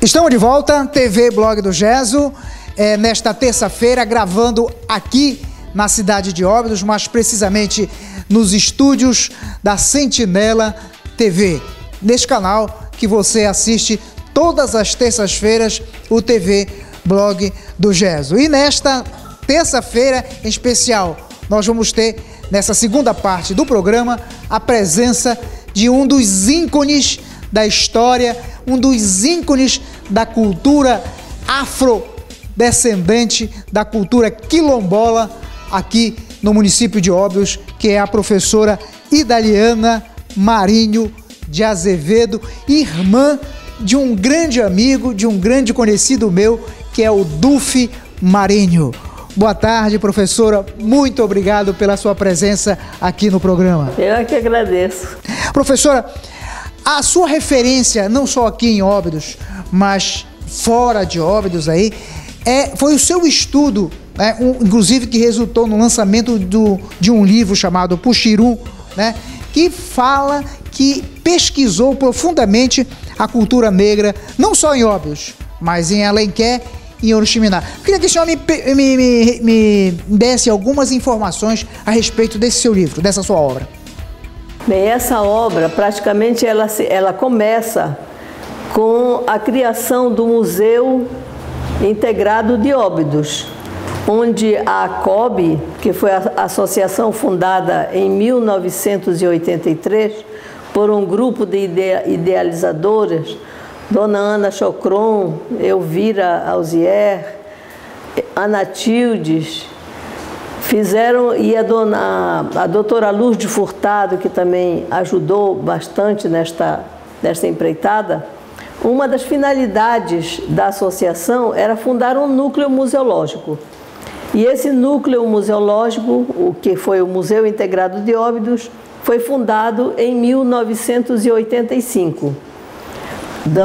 Estamos de volta, TV Blog do Gesso, nesta terça-feira, gravando aqui na cidade de Óbidos, mais precisamente nos estúdios da Sentinela TV. Neste canal que você assiste todas as terças-feiras, o TV Blog do Gesso. E nesta terça-feira em especial, nós vamos ter, nessa segunda parte do programa, a presença de um dos ícones da história, um dos ícones da cultura afrodescendente, da cultura quilombola aqui no município de Óbidos, que é a professora Idaliana Marinho de Azevedo, irmã de um grande amigo, de um grande conhecido meu, que é o Dulfe Marinho. Boa tarde, professora. Muito obrigado pela sua presença aqui no programa. Eu é que agradeço. Professora, a sua referência, não só aqui em Óbidos, mas fora de Óbidos aí, foi o seu estudo, né, inclusive que resultou no lançamento de um livro chamado Puxirum, né, que pesquisou profundamente a cultura negra, não só em Óbidos, mas em Alenquer e em Oriximiná. Queria que o senhor me desse algumas informações a respeito desse seu livro, dessa sua obra. Bem, essa obra, praticamente, ela começa com a criação do Museu Integrado de Óbidos, onde a ACOB, que foi a associação fundada em 1983 por um grupo de idealizadoras, Dona Ana Chocron, Elvira Alzier, Ana Tildes, fizeram, e a doutora Luz de Furtado, que também ajudou bastante nesta empreitada. Uma das finalidades da associação era fundar um núcleo museológico. E esse núcleo museológico, o que foi o Museu Integrado de Óbidos, foi fundado em 1985.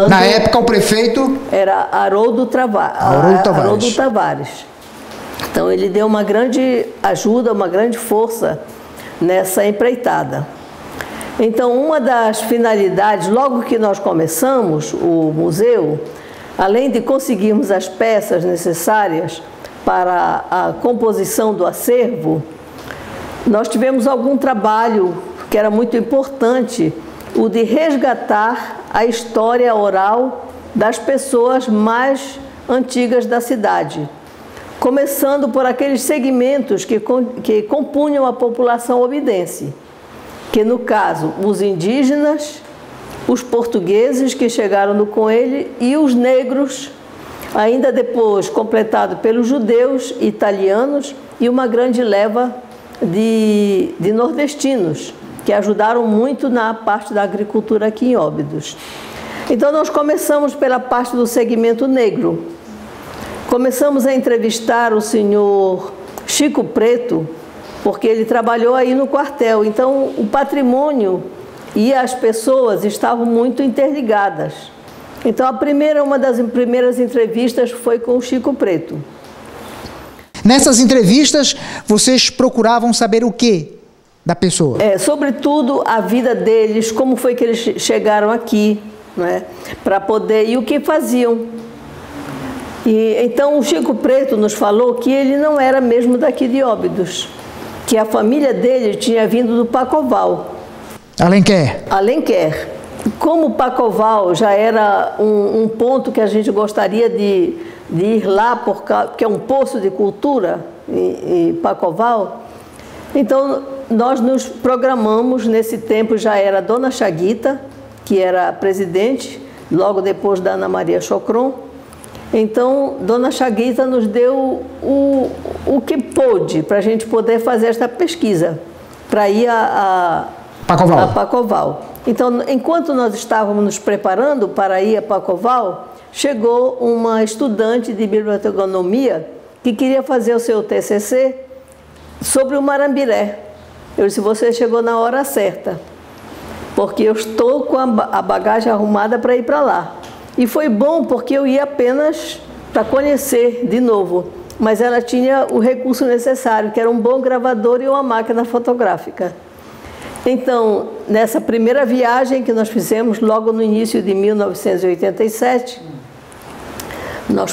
Na época, o prefeito era Haroldo Tavares. Então, ele deu uma grande ajuda, uma grande força nessa empreitada. Então, uma das finalidades, logo que nós começamos o museu, além de conseguirmos as peças necessárias para a composição do acervo, nós tivemos algum trabalho que era muito importante, o de resgatar a história oral das pessoas mais antigas da cidade, começando por aqueles segmentos que compunham a população obidense, que no caso, os indígenas, os portugueses que chegaram com ele e os negros, ainda depois completado pelos judeus, italianos e uma grande leva de nordestinos, que ajudaram muito na parte da agricultura aqui em Óbidos. Então nós começamos pela parte do segmento negro. Começamos a entrevistar o senhor Chico Preto, porque ele trabalhou aí no quartel. Então, o patrimônio e as pessoas estavam muito interligadas. Então, uma das primeiras entrevistas foi com o Chico Preto. Nessas entrevistas, vocês procuravam saber o quê da pessoa? Sobretudo a vida deles, como foi que eles chegaram aqui, né, para poder, e o que faziam. E então o Chico Preto nos falou que ele não era mesmo daqui de Óbidos, que a família dele tinha vindo do Pacoval. Alenquer. Como o Pacoval já era um ponto que a gente gostaria de ir lá, porque é um poço de cultura em Pacoval, então nós nos programamos. Nesse tempo já era a Dona Chaguita, que era a presidente, logo depois da Ana Maria Chocron. Então, Dona Chaguita nos deu o que pôde para a gente poder fazer esta pesquisa, para ir a Pacoval. Então, enquanto nós estávamos nos preparando para ir a Pacoval, chegou uma estudante de biblioteconomia que queria fazer o seu TCC sobre o Marambiré. Eu disse: você chegou na hora certa, porque eu estou com a bagagem arrumada para ir para lá. E foi bom, porque eu ia apenas para conhecer de novo, mas ela tinha o recurso necessário, que era um bom gravador e uma máquina fotográfica. Então, nessa primeira viagem que nós fizemos, logo no início de 1987, nós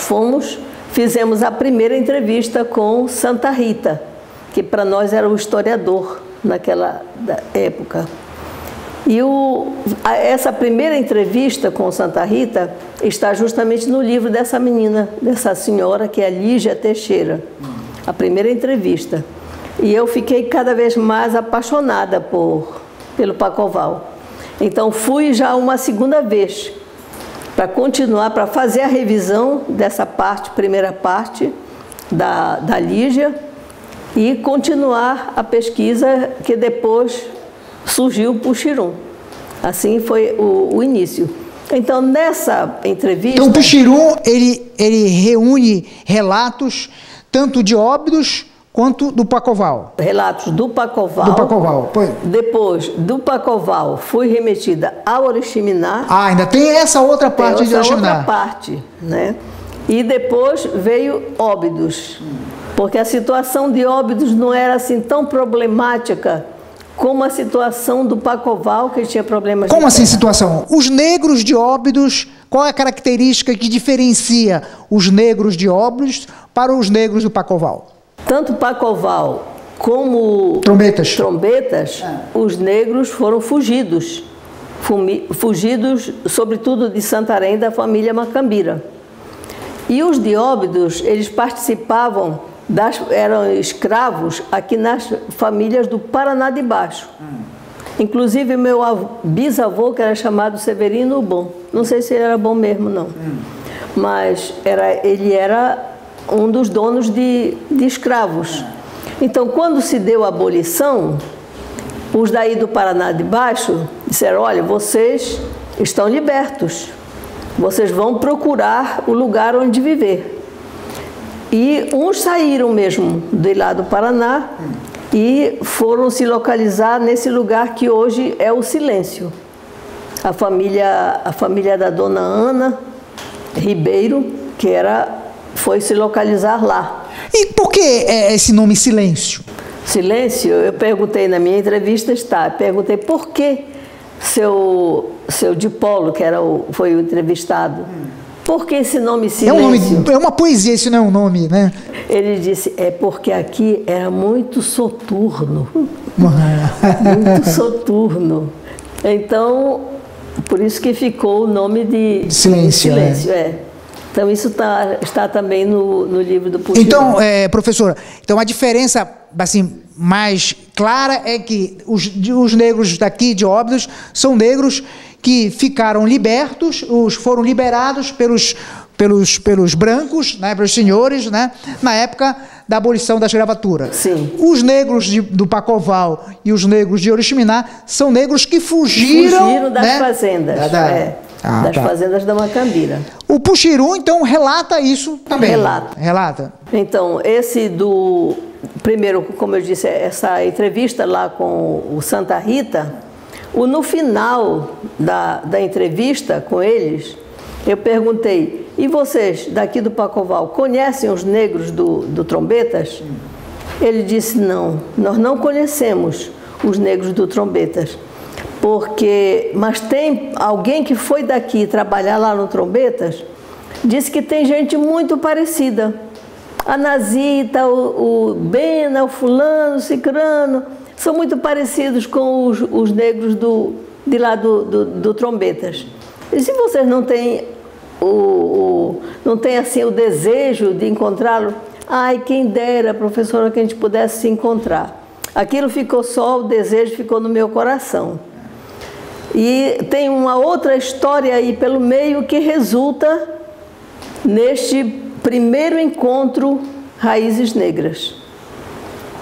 fizemos a primeira entrevista com Santa Rita, que para nós era o historiador naquela época. E essa primeira entrevista com Santa Rita está justamente no livro dessa menina, dessa senhora, que é Lígia Teixeira. A primeira entrevista. E eu fiquei cada vez mais apaixonada pelo Paccoval. Então fui já uma segunda vez para continuar, para fazer a revisão dessa primeira parte da Lígia, e continuar a pesquisa que depois surgiu o Puxirum. Assim foi o início. Então, nessa entrevista... Então, o Puxirum, ele reúne relatos tanto de Óbidos quanto do Paccoval. Relatos do Paccoval. Do Paccoval. Depois, do Paccoval, fui remetida ao Oriximiná. Ah, ainda tem essa outra parte de Oriximiná. Outra parte, né? E depois veio Óbidos. Porque a situação de Óbidos não era assim tão problemática como a situação do Paccoval, que tinha problemas de Como assim terra. situação? Os negros de Óbidos, qual é a característica que diferencia os negros de Óbidos para os negros do Paccoval? Tanto Paccoval como Trombetas. Os negros foram fugidos. Fugidos, sobretudo de Santarém, da família Macambira. E os de Óbidos, eles participavam, eram escravos aqui nas famílias do Paraná de Baixo. Inclusive, meu bisavô, que era chamado Severino Bom. Não sei se ele era bom mesmo, não. Mas ele era um dos donos de escravos. Então, quando se deu a abolição, os daí do Paraná de Baixo disseram: olha, vocês estão libertos. Vocês vão procurar o lugar onde viver. E uns saíram mesmo de lá do Paraná e foram se localizar nesse lugar que hoje é o Silêncio. A família da dona Ana Ribeiro, foi se localizar lá. E por que esse nome Silêncio? Silêncio, eu perguntei na minha entrevista, perguntei por que seu Dipolo, que foi o entrevistado, por que esse nome Silêncio? É uma poesia, isso não é um nome, né? Ele disse, é porque aqui era muito soturno. Muito soturno. Então, por isso que ficou o nome de Silêncio. Então, isso está também no livro do Puxirum. Então, professora, a diferença assim, mais clara é que os negros daqui de Óbidos são negros que ficaram libertos, foram liberados pelos brancos, né, pelos senhores, né, na época da abolição da escravatura. Sim. Os negros do Paccoval e os negros de Oriximiná são negros que fugiram das, né, fazendas. Das fazendas da Macambira. O Puxirum, então, relata isso também. Relata. Então, primeiro, como eu disse, essa entrevista lá com o Santa Rita, no final da entrevista com eles, eu perguntei, e vocês daqui do Paccoval conhecem os negros do Trombetas? Ele disse, não, nós não conhecemos os negros do Trombetas. Mas tem alguém que foi daqui trabalhar lá no Trombetas, disse que tem gente muito parecida. A Nazita, o Bena, o fulano, o cicrano, são muito parecidos com os negros de lá do Trombetas. E se vocês não têm não tem assim o desejo de encontrá-lo, ai, quem dera, professora, que a gente pudesse se encontrar. Aquilo ficou só, o desejo ficou no meu coração. E tem uma outra história aí pelo meio que resulta neste primeiro encontro Raízes Negras.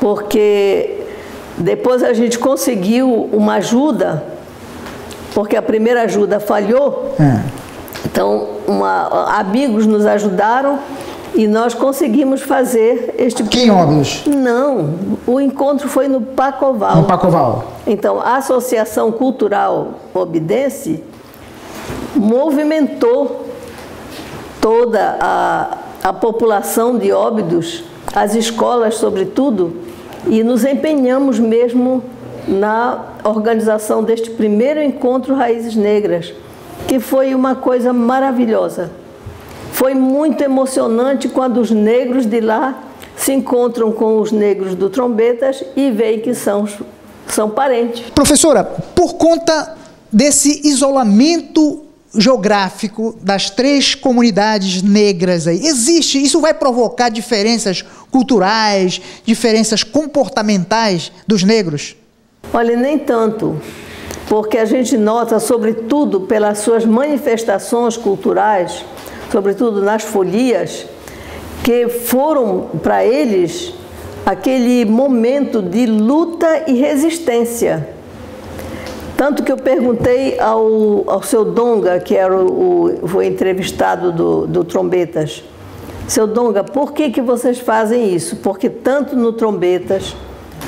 Porque depois a gente conseguiu uma ajuda, porque a primeira ajuda falhou. Então, amigos nos ajudaram e nós conseguimos fazer este... Aqui em Óbidos? Não, o encontro foi no Paccoval. No Paccoval. Então, a Associação Cultural Obidense movimentou toda a população de Óbidos, as escolas sobretudo, e nos empenhamos mesmo na organização deste primeiro encontro Raízes Negras, que foi uma coisa maravilhosa. foi muito emocionante quando os negros de lá se encontram com os negros do Trombetas e veem que são parentes. Professora, por conta desse isolamento geográfico das 3 comunidades negras aí, isso vai provocar diferenças culturais, diferenças comportamentais dos negros? Olha, nem tanto, porque a gente nota, sobretudo pelas suas manifestações culturais, sobretudo nas folias, que foram para eles aquele momento de luta e resistência. Tanto que eu perguntei ao seu Donga, que era o entrevistado do Trombetas, seu Donga, por que vocês fazem isso? Porque tanto no Trombetas,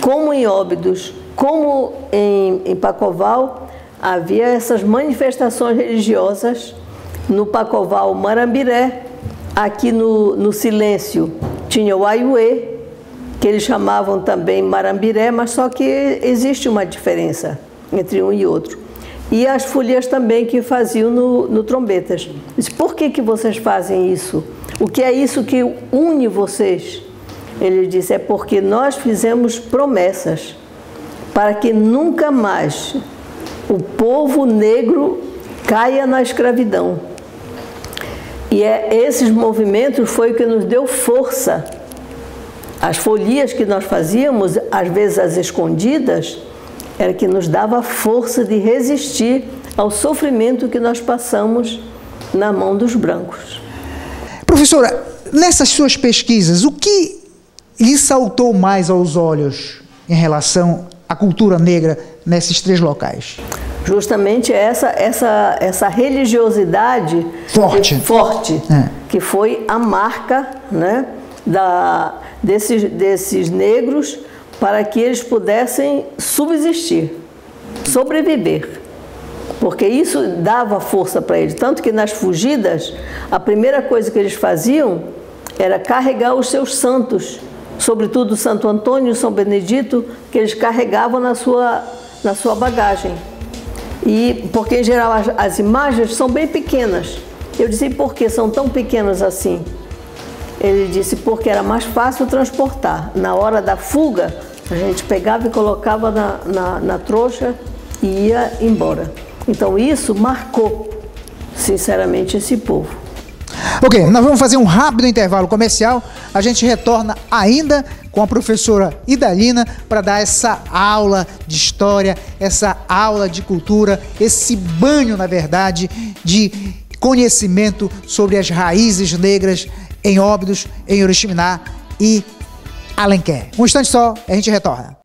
como em Óbidos, como em Pacoval, havia essas manifestações religiosas. No Pacoval, Marambiré, aqui no Silêncio tinha o Aiuê, que eles chamavam também Marambiré, mas só que existe uma diferença entre um e outro. E as folias também que faziam no Trombetas. Disse, por que vocês fazem isso? O que é isso que une vocês? Ele disse, é porque nós fizemos promessas para que nunca mais o povo negro caia na escravidão. E esses movimentos foi o que nos deu força. As folias que nós fazíamos, às vezes as escondidas, era que nos dava força de resistir ao sofrimento que nós passamos na mão dos brancos. Professora, nessas suas pesquisas, o que lhe saltou mais aos olhos em relação à cultura negra nesses 3 locais? Justamente essa religiosidade forte que foi a marca, né, desses negros, para que eles pudessem subsistir, sobreviver. Porque isso dava força para eles. Tanto que nas fugidas, a primeira coisa que eles faziam era carregar os seus santos, sobretudo Santo Antônio e São Benedito, que eles carregavam na sua bagagem. E porque, em geral, as imagens são bem pequenas. Eu disse, por que são tão pequenas assim? Ele disse, porque era mais fácil transportar. Na hora da fuga, a gente pegava e colocava na trouxa e ia embora. Então isso marcou, sinceramente, esse povo. Ok, nós vamos fazer um rápido intervalo comercial. A gente retorna ainda com a professora Idalina para dar essa aula de história, essa aula de cultura, esse banho, na verdade, de conhecimento sobre as raízes negras em Óbidos, em Oriximiná e Alenquer. Um instante só, a gente retorna.